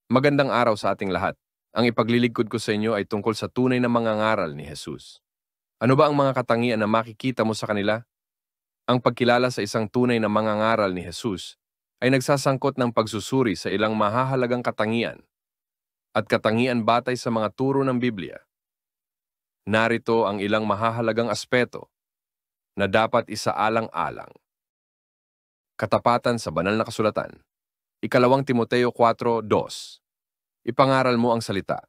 Magandang araw sa ating lahat. Ang ipaglilingkod ko sa inyo ay tungkol sa tunay na mangangaral ni Jesus. Ano ba ang mga katangian na makikita mo sa kanila? Ang pagkilala sa isang tunay na mangangaral ni Jesus ay nagsasangkot ng pagsusuri sa ilang mahahalagang katangian at katangian batay sa mga turo ng Biblia. Narito ang ilang mahahalagang aspeto na dapat isaalang-alang. Katapatan sa banal na kasulatan. 2 Timoteo 4:2. Ipangaral mo ang salita.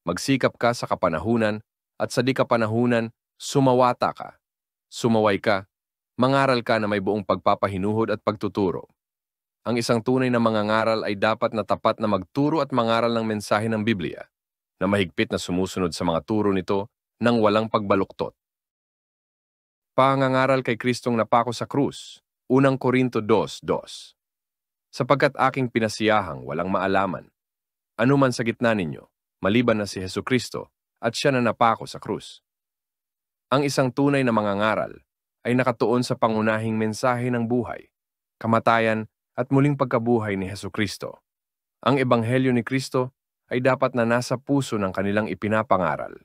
Magsikap ka sa kapanahunan at sa di kapanahunan, sumawata ka. Sumaway ka, mangaral ka na may buong pagpapahinuhod at pagtuturo. Ang isang tunay na mangangaral ay dapat na tapat na magturo at mangaral ng mensahe ng Biblia, na mahigpit na sumusunod sa mga turo nito nang walang pagbaluktot. Pangangaral kay Kristong napako sa krus. 1 Korinto 2:2. Sapagkat aking pinasiyahang walang maalaman, anuman sa gitna ninyo, maliban na si Hesukristo at siya na napako sa krus. Ang isang tunay na mangangaral ay nakatuon sa pangunahing mensahe ng buhay, kamatayan at muling pagkabuhay ni Hesukristo. Ang ebanghelyo ni Kristo ay dapat na nasa puso ng kanilang ipinapangaral.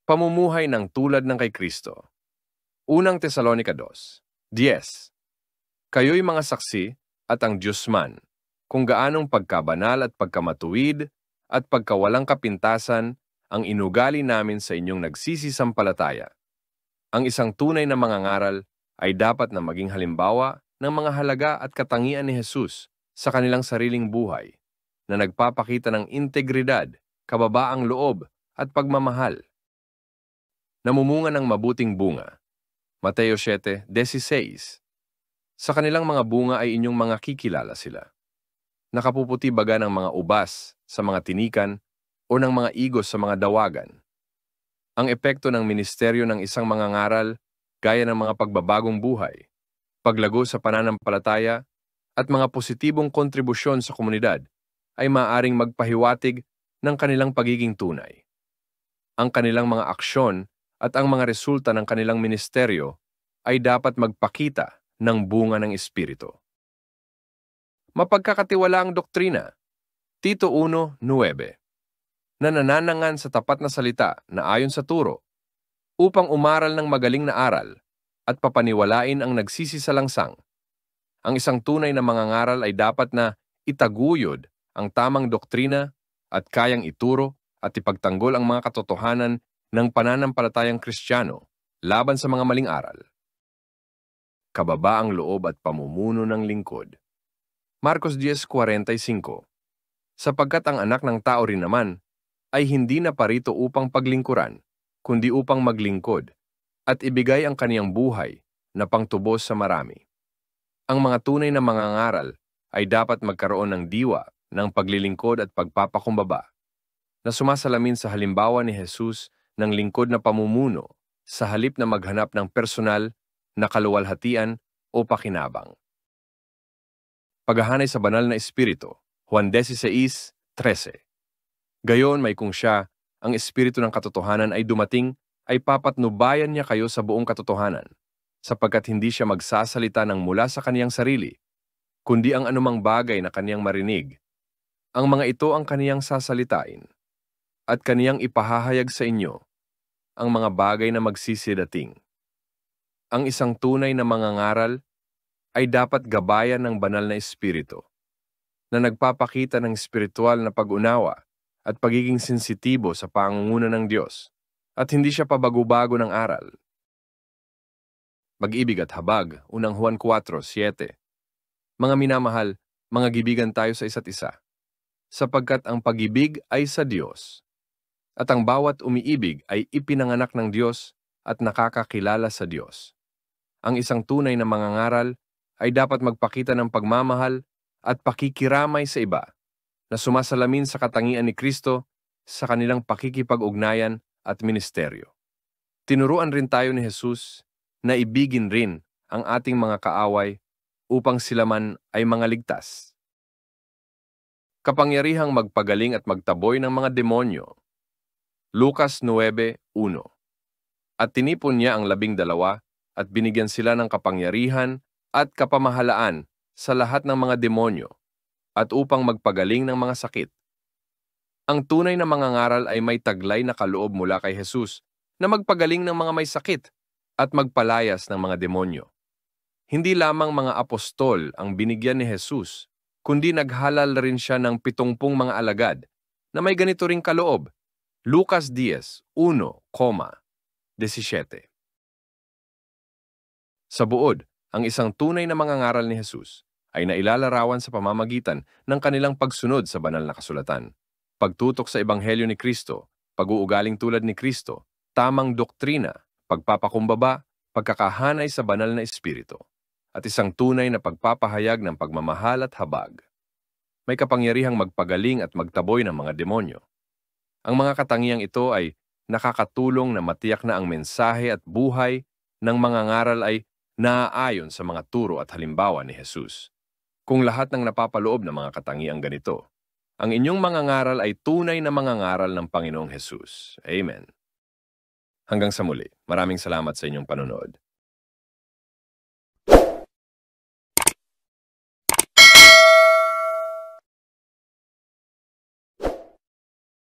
Pamumuhay ng tulad ng kay Kristo. 1 Tesalonica 2:10. Kayo'y mga saksi at ang Diyos man, kung gaanong pagkabanal at pagkamatuwid at pagkawalang kapintasan ang inugali namin sa inyong nagsisisampalataya. Ang isang tunay na mangangaral ay dapat na maging halimbawa ng mga halaga at katangian ni Jesus sa kanilang sariling buhay, na nagpapakita ng integridad, kababaang loob at pagmamahal. Namumunga ng mabuting bunga. Mateo 7:16. Sa kanilang mga bunga ay inyong mga kikilala sila. Nakapuputi baga ng mga ubas sa mga tinikan o ng mga igos sa mga dawagan. Ang epekto ng ministeryo ng isang mangangaral, gaya ng mga pagbabagong buhay, paglago sa pananampalataya, at mga positibong kontribusyon sa komunidad, ay maaaring magpahiwatig ng kanilang pagiging tunay. Ang kanilang mga aksyon at ang mga resulta ng kanilang ministeryo ay dapat magpakita ng bunga ng Espiritu. Mapagkakatiwalaang doktrina. Tito 1:9. Na nananangan sa tapat na salita na ayon sa turo, upang umaral ng magaling na aral at papaniwalain ang nagsisisalangsang. Ang isang tunay na mangangaral ay dapat na itaguyod ang tamang doktrina at kayang ituro at ipagtanggol ang mga katotohanan ng pananampalatayang Kristiyano laban sa mga maling aral. Kababaang loob at pamumuno ng lingkod. Marcos 10:45. Sapagkat ang anak ng tao rin naman ay hindi naparito upang paglingkuran, kundi upang maglingkod at ibigay ang kaniyang buhay na pangtubos sa marami. Ang mga tunay na mangangaral ay dapat magkaroon ng diwa ng paglilingkod at pagpapakumbaba, na sumasalamin sa halimbawa ni Jesus ng lingkod na pamumuno sa halip na maghanap ng personal na kaluwalhatian o pakinabang. Paghahanay sa banal na espiritu. Juan 16:13. Gayon may kung siya, ang espiritu ng katotohanan ay dumating, ay papatnubayan niya kayo sa buong katotohanan, sapagkat hindi siya magsasalita ng mula sa kaniyang sarili, kundi ang anumang bagay na kaniyang marinig. Ang mga ito ang kaniyang sasalitain, at kaniyang ipahahayag sa inyo ang mga bagay na magsisidating. Ang isang tunay na mangangaral ay dapat gabayan ng banal na espiritu, na nagpapakita ng espiritual na pag-unawa at pagiging sensitibo sa pangunguna ng Diyos, at hindi siya pabago-bago ng aral. Pag-ibig at habag, 1 Juan 4:7. Mga minamahal, mga gibigan tayo sa isa't isa, sapagkat ang pag-ibig ay sa Diyos, at ang bawat umiibig ay ipinanganak ng Diyos at nakakakilala sa Diyos. Ang isang tunay na mangangaral ay dapat magpakita ng pagmamahal at pakikiramay sa iba, na sumasalamin sa katangian ni Kristo sa kanilang pakikipag-ugnayan at ministeryo. Tinuruan rin tayo ni Jesus na ibigin rin ang ating mga kaaway upang sila man ay mga ligtas. Kapangyarihang magpagaling at magtaboy ng mga demonyo. Lucas 9:1. At tinipon niya ang 12 at binigyan sila ng kapangyarihan at kapamahalaan sa lahat ng mga demonyo at upang magpagaling ng mga sakit. Ang tunay na mangangaral ay may taglay na kaloob mula kay Jesus na magpagaling ng mga may sakit at magpalayas ng mga demonyo. Hindi lamang mga apostol ang binigyan ni Jesus, kundi naghalal rin siya ng 70 mga alagad na may ganito ring kaloob. Lucas 10:1-17. Sa buod, ang isang tunay na mangangaral ni Jesus ay nailalarawan sa pamamagitan ng kanilang pagsunod sa banal na kasulatan. Pagtutok sa Ebanghelyo ni Kristo, pag-uugaling tulad ni Kristo, tamang doktrina, pagpapakumbaba, pagkakahanay sa banal na espiritu, at isang tunay na pagpapahayag ng pagmamahal at habag. May kapangyarihang magpagaling at magtaboy ng mga demonyo. Ang mga katangiang ito ay nakakatulong na matiyak na ang mensahe at buhay ng mangangaral ay naaayon sa mga turo at halimbawa ni Jesus. Kung lahat ng napapaloob ng mga katangiang ganito, ang inyong mangangaral ay tunay na mangangaral ng Panginoong Jesus. Amen. Hanggang sa muli, maraming salamat sa inyong panonood.